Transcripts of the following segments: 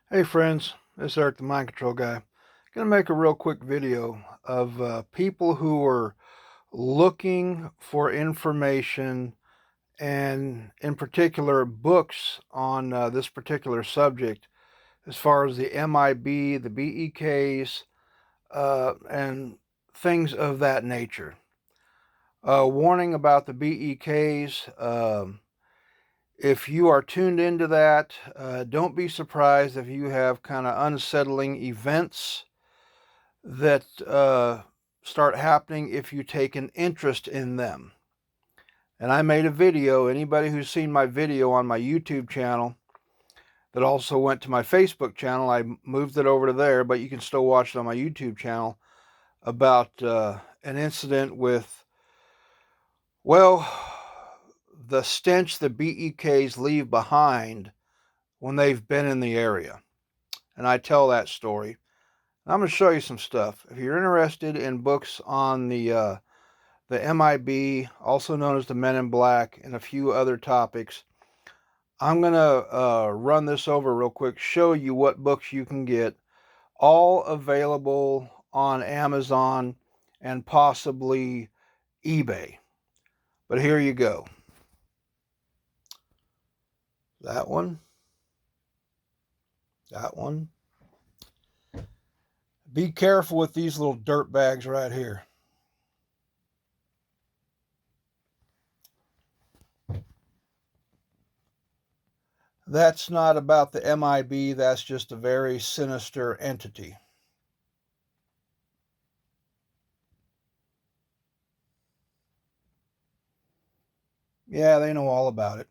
Hey friends, this is Eric the Mind Control Guy. Gonna make a real quick video of people who are looking for information and in particular books on this particular subject as far as the MIB, the B.E.K S, and things of that nature. Warning about the B.E.K S. If you are tuned into that, don't be surprised if you have kind of unsettling events that start happening if you take an interest in them. And I made a video. Anybody who's seen my video on my YouTube channel that also went to my Facebook channel, I moved it over to there, but you can still watch it on my YouTube channel, about an incident with, well, the stench the B.E.K.s leave behind when they've been in the area. And I tell that story. I'm going to show you some stuff. If you're interested in books on the MIB, also known as the Men in Black, and a few other topics, I'm going to run this over real quick, show you what books you can get, all available on Amazon and possibly eBay. But here you go. That one. That one. Be careful with these little dirt bags right here. That's not about the MIB, that's just a very sinister entity. Yeah, they know all about it.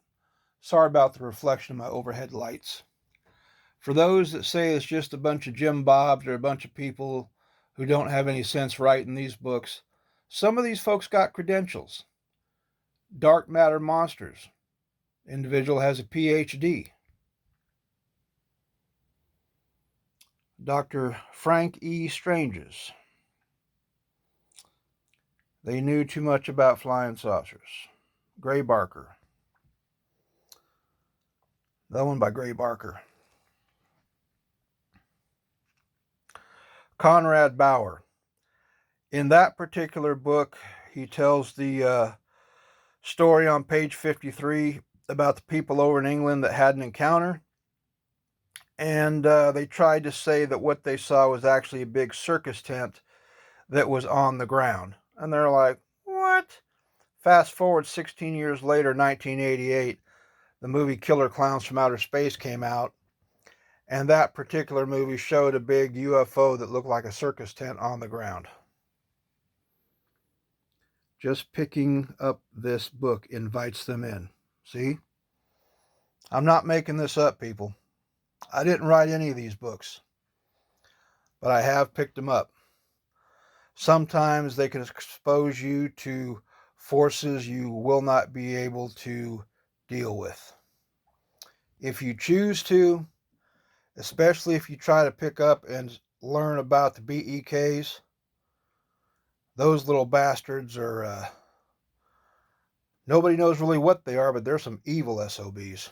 Sorry about the reflection of my overhead lights. For those that say it's just a bunch of Jim Bobs or a bunch of people who don't have any sense writing these books, some of these folks got credentials. Dark Matter Monsters. Individual has a PhD. Dr. Frank E. Stranges. They knew too much about flying saucers. Gray Barker. That one by Gray Barker. Conrad Bauer. In that particular book, he tells the story on page 53 about the people over in England that had an encounter. And they tried to say that what they saw was actually a big circus tent that was on the ground. And they're like, what? Fast forward 16 years later, 1988, the movie Killer Clowns from Outer Space came out. And that particular movie showed a big UFO that looked like a circus tent on the ground. Just picking up this book invites them in. See? I'm not making this up, people. I didn't write any of these books, but I have picked them up. Sometimes they can expose you to forces you will not be able to deal with. If you choose to, especially if you try to pick up and learn about the B.E.K.s, those little bastards are, nobody knows really what they are, but they're some evil SOBs.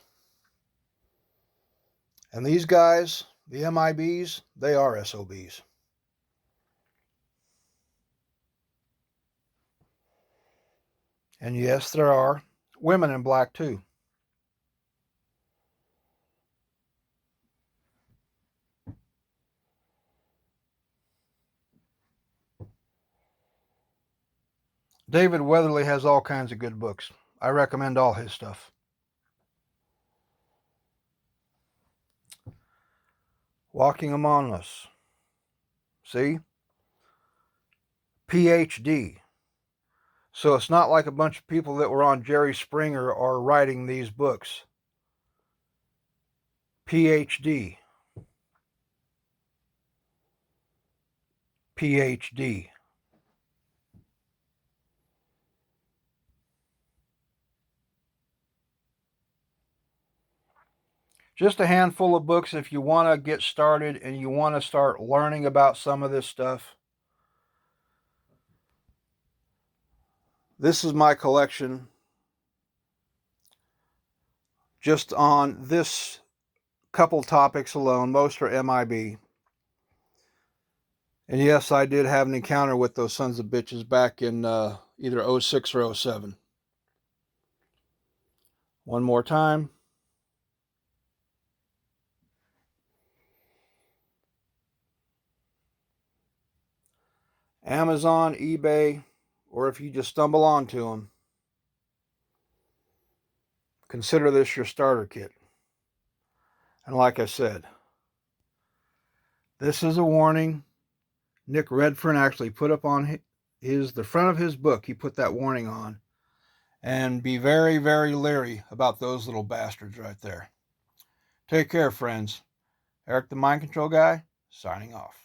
And these guys, the MIBs, they are SOBs. And yes, there are women in black too. David Weatherly has all kinds of good books. I recommend all his stuff. Walking Among Us. See? PhD. So it's not like a bunch of people that were on Jerry Springer are writing these books. PhD. PhD. Just a handful of books if you want to get started and you want to start learning about some of this stuff. This is my collection just on this couple topics alone. Most are MIB. And yes, I did have an encounter with those sons of bitches back in either 06 or 07. One more time. Amazon, eBay, or if you just stumble onto them, consider this your starter kit. And like I said, this is a warning. Nick Redfern actually put up on the front of his book, he put that warning on. And be very, very leery about those little bastards right there. Take care, friends. Eric the Mind Control Guy, signing off.